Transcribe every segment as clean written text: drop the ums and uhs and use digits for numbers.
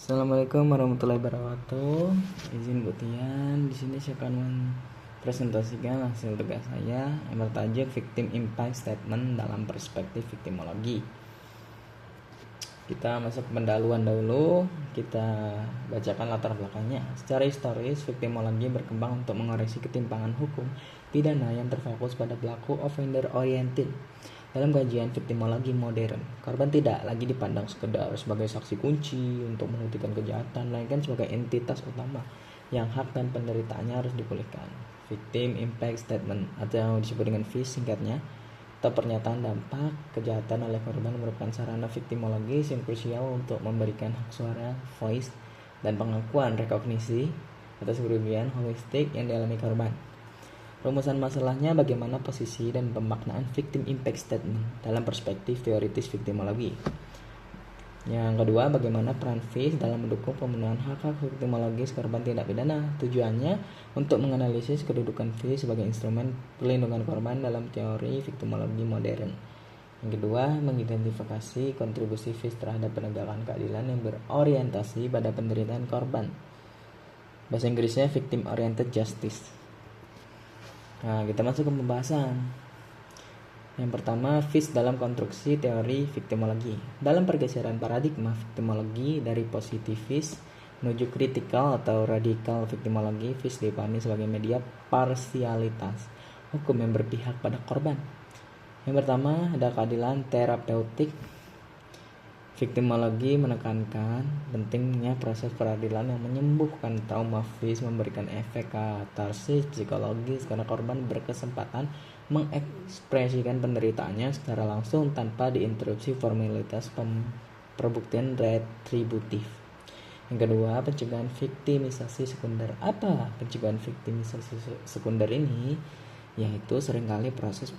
Assalamualaikum warahmatullahi wabarakatuh. Izin Bu Tian, di sini saya akan mempresentasikan hasil tugas saya yang bertajuk Victim Impact Statement dalam perspektif viktimologi. Kita masuk ke pendahuluan dahulu. Kita bacakan latar belakangnya. Secara historis, viktimologi berkembang untuk mengoreksi ketimpangan hukum pidana yang terfokus pada pelaku offender oriented. Dalam kajian viktimologi modern, korban tidak lagi dipandang sekedar sebagai saksi kunci untuk menghentikan kejahatan, melainkan sebagai entitas utama yang hak dan penderitaannya harus dipulihkan. Victim Impact Statement atau disebut dengan VIS singkatnya, atau pernyataan dampak kejahatan oleh korban, merupakan sarana viktimologis yang krusial untuk memberikan hak suara, voice, dan pengakuan rekognisi atas kerugian holistik yang dialami korban. Rumusan masalahnya bagaimana posisi dan pemaknaan victim impact statement dalam perspektif teoritis viktimologi. Yang kedua, bagaimana peran VIS dalam mendukung pemenuhan hak-hak viktimologis korban tindak pidana. Tujuannya untuk menganalisis kedudukan VIS sebagai instrumen perlindungan korban dalam teori viktimologi modern. Yang kedua, mengidentifikasi kontribusi VIS terhadap penegakan keadilan yang berorientasi pada penderitaan korban. Bahasa Inggrisnya Victim Oriented Justice. Nah, kita masuk ke pembahasan. Yang pertama, VIS dalam konstruksi teori viktimologi. Dalam pergeseran paradigma viktimologi dari positivis menuju kritikal atau radikal viktimologi, VIS dipahami sebagai media parsialitas hukum yang berpihak pada korban. Yang pertama, ada keadilan terapeutik. Viktimologi menekankan pentingnya proses peradilan yang menyembuhkan trauma. VIS memberikan efek katarsis psikologis karena korban berkesempatan mengekspresikan penderitaannya secara langsung tanpa diinterupsi formalitas perbuktian retributif. Yang kedua, pencegahan viktimisasi sekunder. Apa pencegahan viktimisasi sekunder ini? Yaitu seringkali proses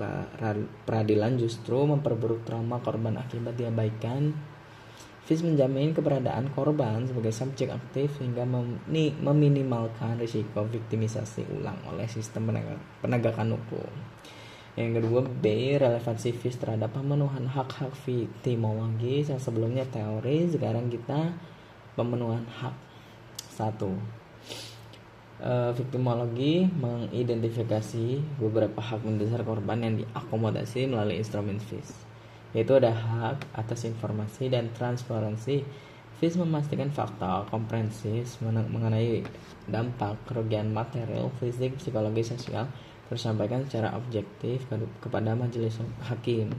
peradilan justru memperburuk trauma korban akibat diabaikan. VIS menjamin keberadaan korban sebagai subjek aktif sehingga meminimalkan risiko viktimisasi ulang oleh sistem penegakan hukum. Yang kedua, B, relevansi VIS terhadap pemenuhan hak-hak viktimologis. Yang sebelumnya teori, sekarang kita pemenuhan hak. 1. Viktimologi mengidentifikasi beberapa hak mendasar korban yang diakomodasi melalui instrumen VIS, yaitu ada hak atas informasi dan transparansi. VIS memastikan fakta komprehensif mengenai dampak kerugian material, fisik, psikologis, sosial tersampaikan secara objektif kepada majelis hakim.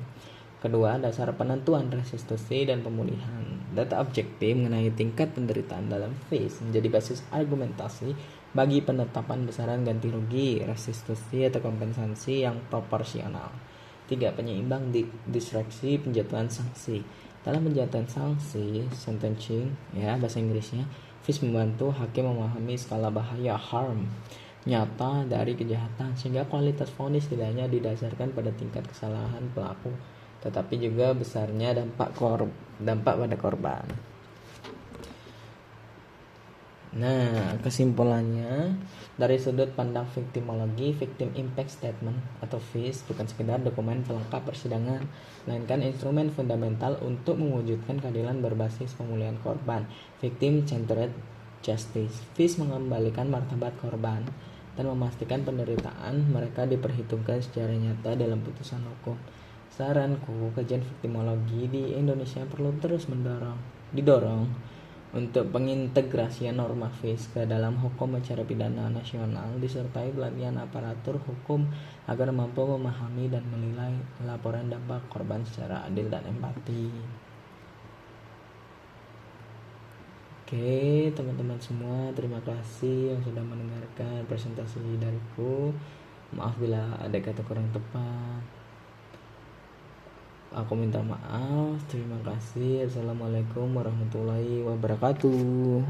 Kedua, dasar penentuan restitusi dan pemulihan. Data objektif mengenai tingkat penderitaan dalam VIS menjadi basis argumentasi bagi penetapan besaran ganti rugi, restitusi atau kompensasi yang proporsional. 3. Penyeimbang diskresi penjatuhan sanksi. Dalam penjatuhan sanksi, sentencing, bahasa Inggrisnya, VIS membantu hakim memahami skala bahaya harm nyata dari kejahatan, sehingga kualitas vonis tidak hanya didasarkan pada tingkat kesalahan pelaku, tetapi juga besarnya dampak pada korban. Nah, kesimpulannya, dari sudut pandang viktimologi, Victim Impact Statement atau VIS bukan sekedar dokumen pelengkap persidangan, melainkan instrumen fundamental untuk mewujudkan keadilan berbasis pemulihan korban, Victim Centered Justice. VIS mengembalikan martabat korban dan memastikan penderitaan mereka diperhitungkan secara nyata dalam putusan hukum. Saranku, kajian viktimologi di Indonesia perlu terus didorong untuk pengintegrasian norma VIS ke dalam hukum acara pidana nasional, disertai pelatihan aparatur hukum agar mampu memahami dan menilai laporan dampak korban secara adil dan empati. Oke, teman-teman semua, terima kasih yang sudah mendengarkan presentasi dariku. Maaf bila ada kata kurang tepat. Aku minta maaf. Terima kasih. Assalamualaikum warahmatullahi wabarakatuh.